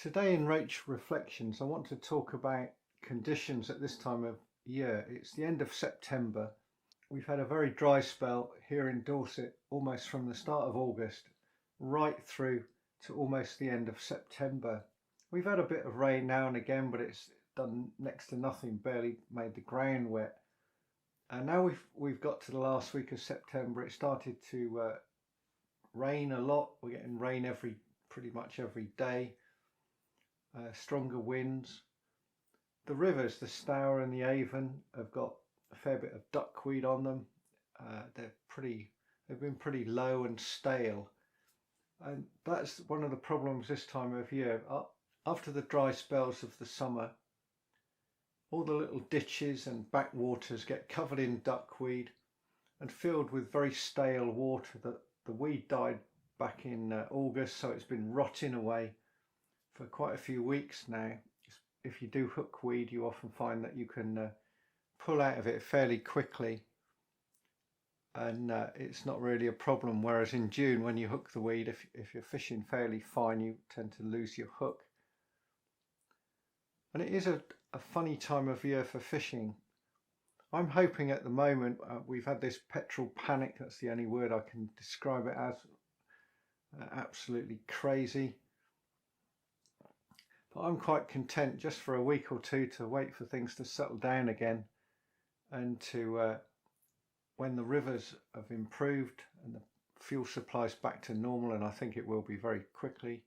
Today in Roach Reflections, I want to talk about conditions at this time of year. It's the end of September. We've had a very dry spell here in Dorset, almost from the start of August right through to almost the end of September. We've had a bit of rain now and again, but it's done next to nothing, barely made the ground wet. And now we've got to the last week of September. It started to rain a lot. We're getting rain pretty much every day. Stronger winds. The rivers, the Stour and the Avon, have got a fair bit of duckweed on them. They've been pretty low and stale, and that's one of the problems this time of year. After the dry spells of the summer, all the little ditches and backwaters get covered in duckweed and filled with very stale water. That the weed died back in August, so it's been rotting away for quite a few weeks now. If you do hook weed, you often find that you can pull out of it fairly quickly, and it's not really a problem. Whereas in June, when you hook the weed, if you're fishing fairly fine, you tend to lose your hook. And it is a funny time of year for fishing. I'm hoping at the moment, we've had this petrol panic, that's the only word I can describe it as, absolutely crazy. But I'm quite content just for a week or two to wait for things to settle down again, and to when the rivers have improved and the fuel supply's back to normal, and I think it will be very quickly,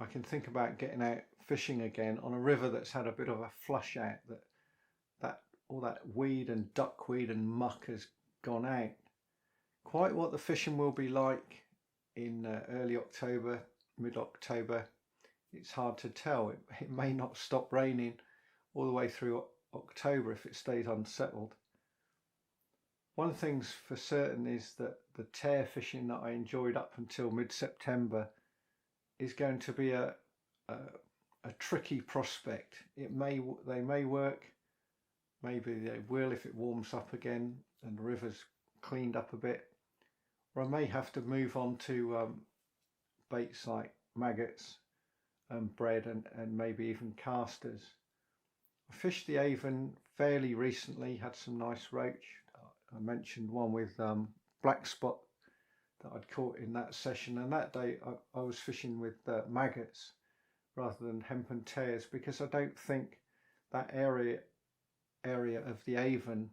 I can think about getting out fishing again on a river that's had a bit of a flush out, that all that weed and duckweed and muck has gone out. Quite what the fishing will be like in early October, mid-October, it's hard to tell. It may not stop raining all the way through October if it stays unsettled. One thing's for certain is that the tear fishing that I enjoyed up until mid-September is going to be a tricky prospect. They may work, maybe they will if it warms up again and the river's cleaned up a bit, or I may have to move on to baits like maggots and bread and maybe even casters. I fished the Avon fairly recently, had some nice roach. I mentioned one with black spot that I'd caught in that session, and that day I was fishing with maggots rather than hempen tares, because I don't think that area of the Avon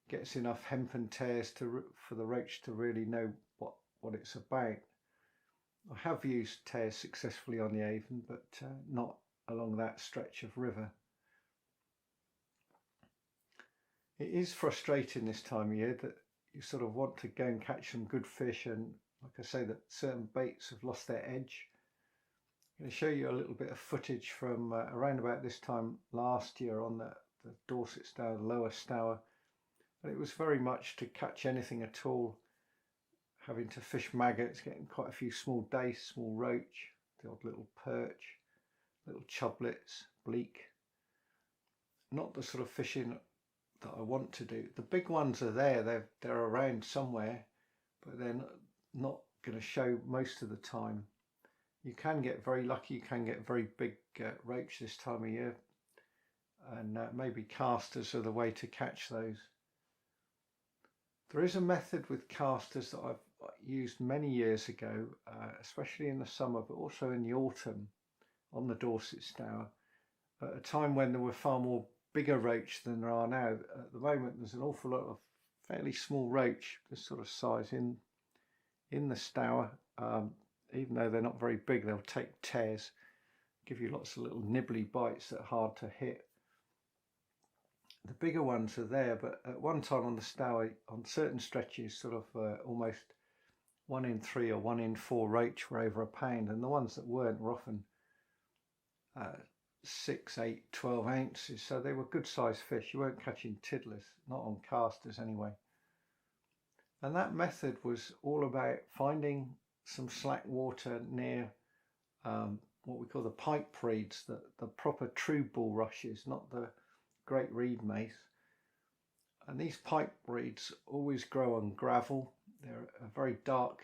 gets enough hempen tares for the roach to really know what it's about. I have used tares successfully on the Avon, but not along that stretch of river. It is frustrating this time of year that you sort of want to go and catch some good fish, and like I say, that certain baits have lost their edge. I'm going to show you a little bit of footage from around about this time last year on the Dorset Stour, the lower Stour, and it was very much to catch anything at all, having to fish maggots, getting quite a few small dace, small roach, the odd little perch, little chublets, bleak. Not the sort of fishing that I want to do. The big ones are there, they're around somewhere, but they're not going to show most of the time. You can get very lucky, you can get very big roach this time of year, and maybe casters are the way to catch those. There is a method with casters that I've used many years ago, especially in the summer, but also in the autumn on the Dorset Stour, at a time when there were far more bigger roach than there are now. At the moment, there's an awful lot of fairly small roach, this sort of size in the Stour. Even though they're not very big, they'll take tears, give you lots of little nibbly bites that are hard to hit. The bigger ones are there, but at one time on the Stour, on certain stretches, sort of almost 1 in 3 or 1 in 4 roach were over a pound, and the ones that weren't were often 6, 8, 12 ounces, so they were good sized fish. You weren't catching tiddlers, not on casters anyway. And that method was all about finding some slack water near what we call the pipe reeds, the proper true bulrushes, not the great reed mace. And these pipe reeds always grow on gravel. They're a very dark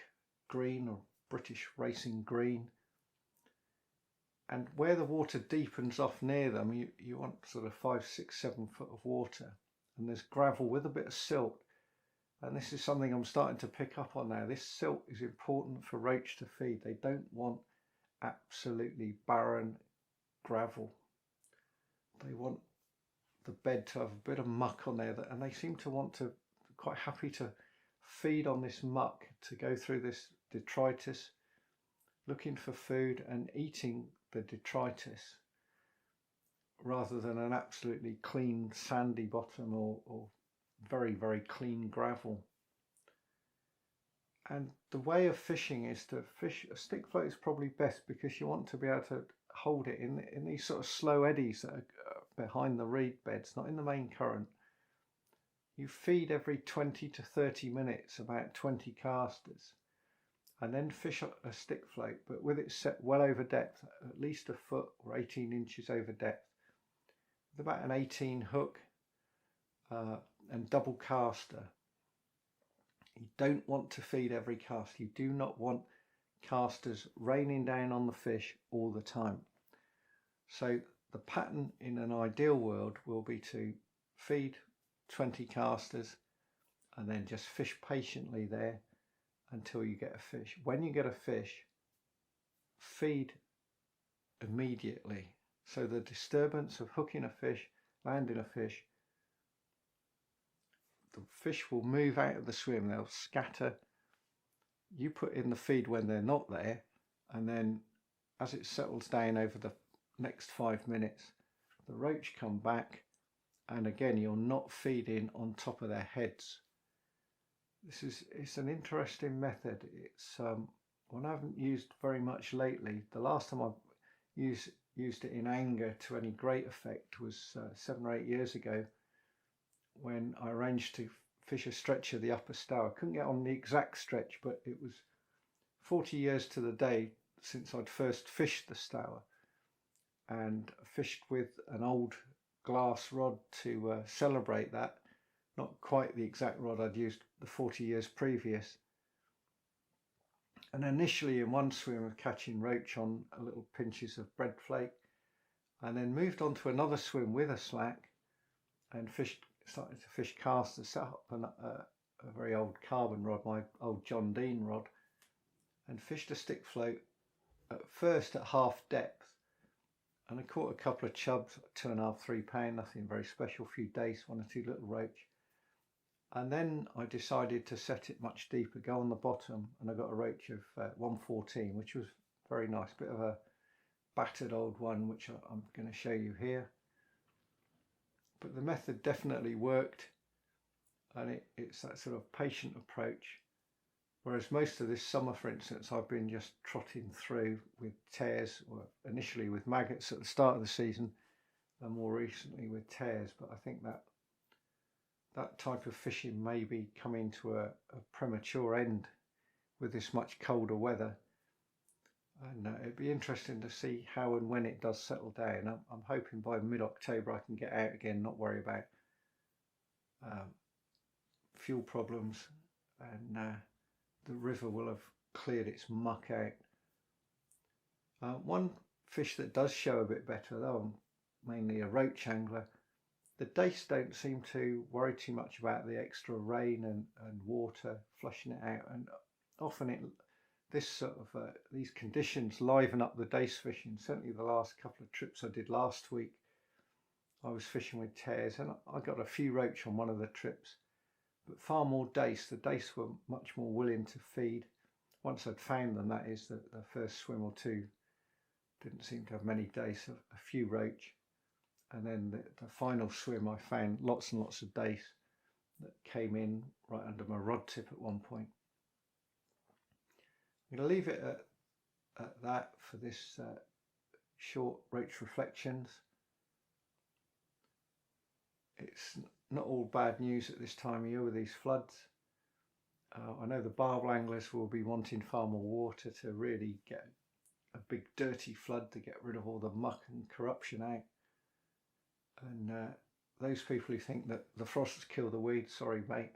green or British racing green. And where the water deepens off near them, you want sort of 5, 6, 7 foot of water, and there's gravel with a bit of silt. And this is something I'm starting to pick up on now. This silt is important for roach to feed. They don't want absolutely barren gravel. They want the bed to have a bit of muck on there, and they seem to want to, quite happy to feed on this muck, to go through this detritus, looking for food and eating the detritus, rather than an absolutely clean sandy bottom or very, very clean gravel. And the way of fishing is to fish a stick float is probably best, because you want to be able to hold it in these sort of slow eddies that are behind the reed beds, not in the main current. You feed every 20 to 30 minutes, about 20 casters, and then fish a stick float, but with it set well over depth, at least a foot or 18 inches over depth, with about an 18 hook and double caster. You don't want to feed every cast. You do not want casters raining down on the fish all the time. So the pattern in an ideal world will be to feed 20 casters and then just fish patiently there until you get a fish. When you get a fish, feed immediately. So the disturbance of hooking a fish, landing a fish, the fish will move out of the swim, they'll scatter. You put in the feed when they're not there, and then as it settles down over the next 5 minutes, the roach come back, and again you're not feeding on top of their heads. It's an interesting method. It's one I haven't used very much lately. The last time I used it in anger to any great effect was 7 or 8 years ago, when I arranged to fish a stretch of the Upper Stour. I couldn't get on the exact stretch, but it was 40 years to the day since I'd first fished the Stour, and fished with an old glass rod to celebrate that. Not quite the exact rod I'd used the 40 years previous. And initially in one swim of catching roach on little pinches of bread flake, and then moved on to another swim with a slack and started to fish casters, set up a very old carbon rod, my old John Dean rod, and fished a stick float at first at half depth, and I caught a couple of chubs, 2.5, 3 pound, nothing very special, a few dace, 1 or 2 little roach. And then I decided to set it much deeper, go on the bottom, and I got a roach of 114, which was very nice, bit of a battered old one, which I'm going to show you here. But the method definitely worked, and it's that sort of patient approach. Whereas most of this summer, for instance, I've been just trotting through with tears, or initially with maggots at the start of the season, and more recently with tears. But I think that type of fishing may be coming to a premature end with this much colder weather. And it'd be interesting to see how and when it does settle down. I'm hoping by mid-October I can get out again, not worry about fuel problems, and the river will have cleared its muck out. One fish that does show a bit better, though I'm mainly a roach angler, the dace don't seem to worry too much about the extra rain and water flushing it out, and often these conditions liven up the dace fishing. Certainly the last couple of trips I did last week, I was fishing with tares, and I got a few roach on one of the trips, but far more dace. The dace were much more willing to feed. Once I'd found them, that is, the first swim or two didn't seem to have many dace, a few roach. And then the final swim, I found lots and lots of dace that came in right under my rod tip at one point. I'm going to leave it at that for this short roach reflections. It's not all bad news at this time of year with these floods. I know the barbel anglers will be wanting far more water to really get a big dirty flood to get rid of all the muck and corruption out. And those people who think that the frosts kill the weed, sorry mate,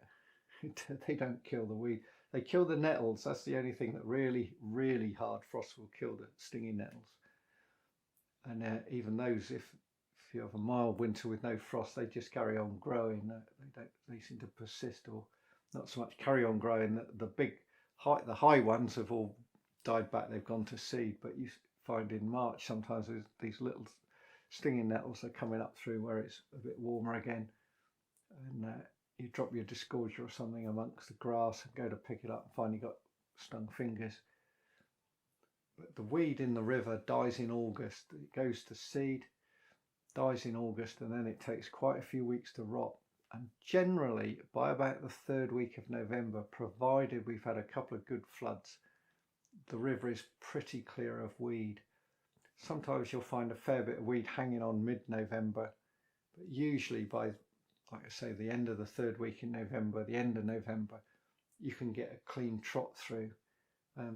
they don't kill the weed. They kill the nettles. That's the only thing that really, really hard frost will kill, the stinging nettles. and even those, if you have a mild winter with no frost, they just carry on growing. They seem to persist, or not so much carry on growing. The high ones have all died back. They've gone to seed. But you find in March sometimes these little stinging nettles are coming up through where it's a bit warmer again, and you drop your discordia or something amongst the grass and go to pick it up and find you got stung fingers. But the weed in the river dies in August. It goes to seed, dies in August, and then it takes quite a few weeks to rot. And generally, by about the third week of November, provided we've had a couple of good floods, the river is pretty clear of weed. Sometimes you'll find a fair bit of weed hanging on mid-November, but usually by, like I say, the end of the third week in November, the end of November, you can get a clean trot through.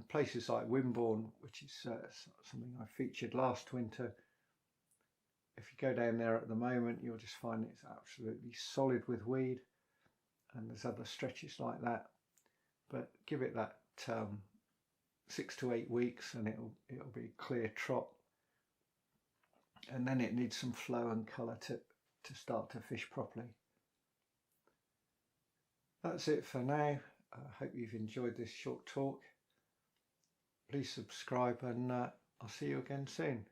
Places like Wimborne, which is something I featured last winter, if you go down there at the moment, you'll just find it's absolutely solid with weed, and there's other stretches like that. But give it that 6 to 8 weeks, and it'll be a clear trot, and then it needs some flow and colour to start to fish properly. That's it for now. I hope you've enjoyed this short talk. Please subscribe, and I'll see you again soon.